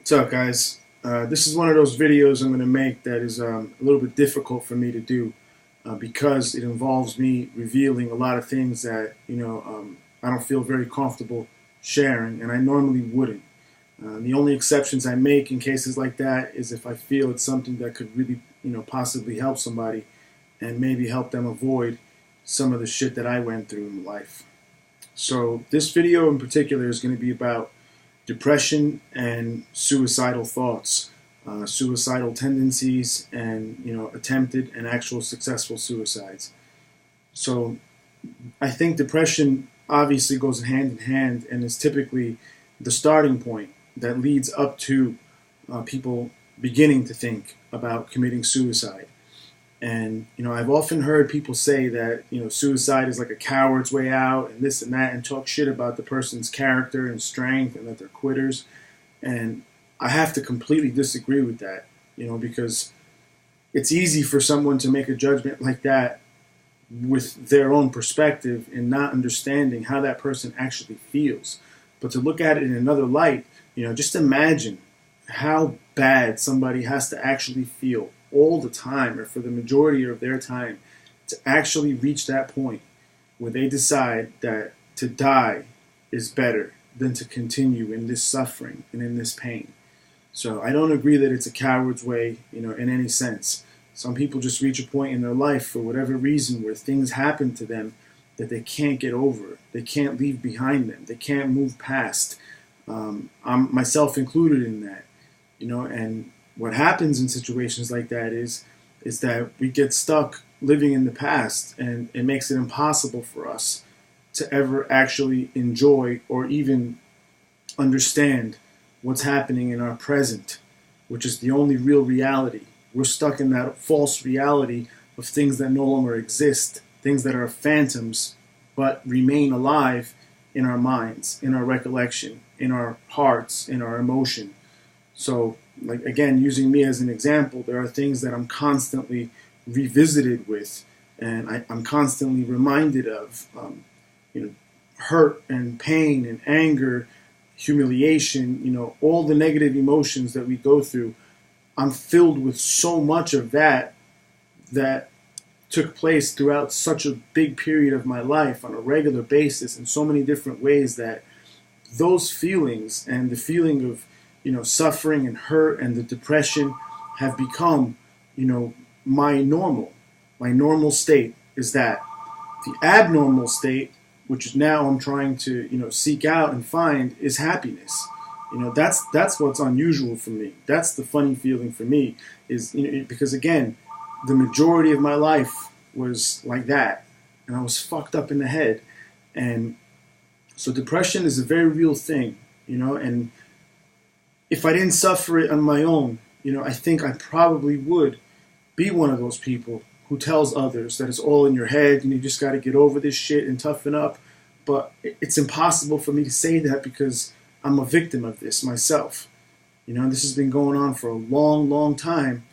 What's up, guys? This is one of those videos I'm going to make that is a little bit difficult for me to do because it involves me revealing a lot of things that I don't feel very comfortable sharing, and I normally wouldn't. The only exceptions I make in cases like that is if I feel it's something that could really, possibly help somebody and maybe help them avoid some of the shit that I went through in life. So this video in particular is going to be about depression and suicidal thoughts, suicidal tendencies, and attempted and actual successful suicides. So I think depression obviously goes hand in hand and is typically the starting point that leads up to people beginning to think about committing suicide. And I've often heard people say that suicide is like a coward's way out, and this and that, and talk shit about the person's character and strength, and that they're quitters. And I have to completely disagree with that, because it's easy for someone to make a judgment like that with their own perspective and not understanding how that person actually feels. But to look at it in another light, just imagine how bad somebody has to actually feel all the time, or for the majority of their time, to actually reach that point where they decide that to die is better than to continue in this suffering and in this pain. So I don't agree that it's a coward's way, in any sense. Some people just reach a point in their life for whatever reason where things happen to them that they can't get over, they can't leave behind them, they can't move past. I'm myself included in that, and what happens in situations like that is that we get stuck living in the past, and it makes it impossible for us to ever actually enjoy or even understand what's happening in our present, which is the only real reality. We're stuck in that false reality of things that no longer exist, things that are phantoms but remain alive in our minds, in our recollection, in our hearts, in our emotion. So, like, again, using me as an example, there are things that I'm constantly revisited with, and I'm constantly reminded of, hurt and pain and anger, humiliation, all the negative emotions that we go through. I'm filled with so much of that took place throughout such a big period of my life on a regular basis in so many different ways, that those feelings and the feeling of suffering and hurt and the depression have become my normal. My normal state is that. The abnormal state, which is now I'm trying to seek out and find, is happiness. That's what's unusual for me. That's the funny feeling for me, is because again, the majority of my life was like that, and I was fucked up in the head. And so depression is a very real thing, and if I didn't suffer it on my own, I think I probably would be one of those people who tells others that it's all in your head and you just got to get over this shit and toughen up. But it's impossible for me to say that because I'm a victim of this myself. This has been going on for a long, long time,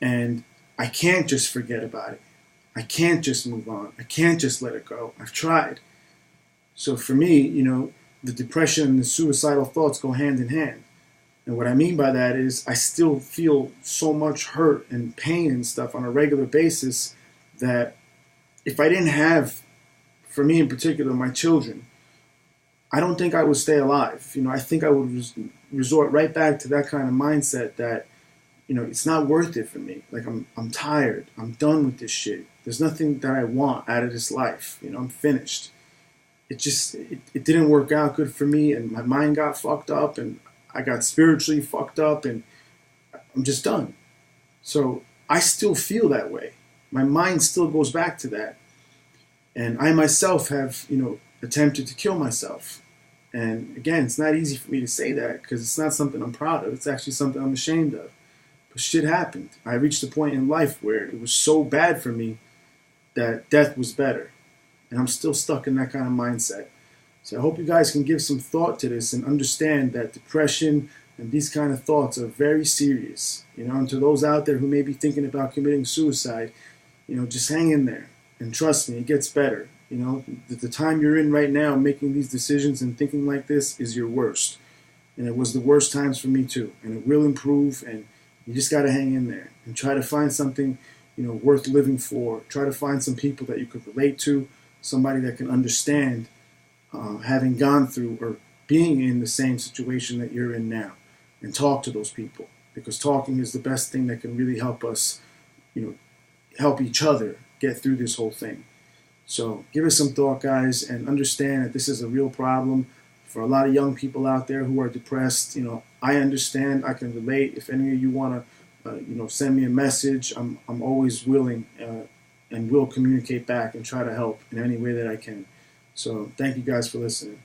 and I can't just forget about it. I can't just move on. I can't just let it go. I've tried. So for me, the depression and the suicidal thoughts go hand in hand. And what I mean by that is I still feel so much hurt and pain and stuff on a regular basis that if I didn't have, for me in particular, my children, I don't think I would stay alive. I think I would resort right back to that kind of mindset that, it's not worth it for me. Like, I'm tired. I'm done with this shit. There's nothing that I want out of this life. I'm finished. It didn't work out good for me, and my mind got fucked up, and I got spiritually fucked up, and I'm just done. So I still feel that way. My mind still goes back to that. And I myself have, attempted to kill myself. And again, it's not easy for me to say that because it's not something I'm proud of. It's actually something I'm ashamed of. But shit happened. I reached a point in life where it was so bad for me that death was better. And I'm still stuck in that kind of mindset. So I hope you guys can give some thought to this and understand that depression and these kind of thoughts are very serious. And to those out there who may be thinking about committing suicide, just hang in there. And trust me, it gets better. The time you're in right now making these decisions and thinking like this is your worst. and it was the worst times for me too. And it will improve, and you just got to hang in there and try to find something, worth living for. Try to find some people that you could relate to, somebody that can understand having gone through or being in the same situation that you're in now, and talk to those people, because talking is the best thing that can really help us, help each other get through this whole thing. So give it some thought, guys, and understand that this is a real problem for a lot of young people out there who are depressed. I understand, I can relate. If any of you want to, send me a message, I'm always willing and will communicate back and try to help in any way that I can. So thank you guys for listening.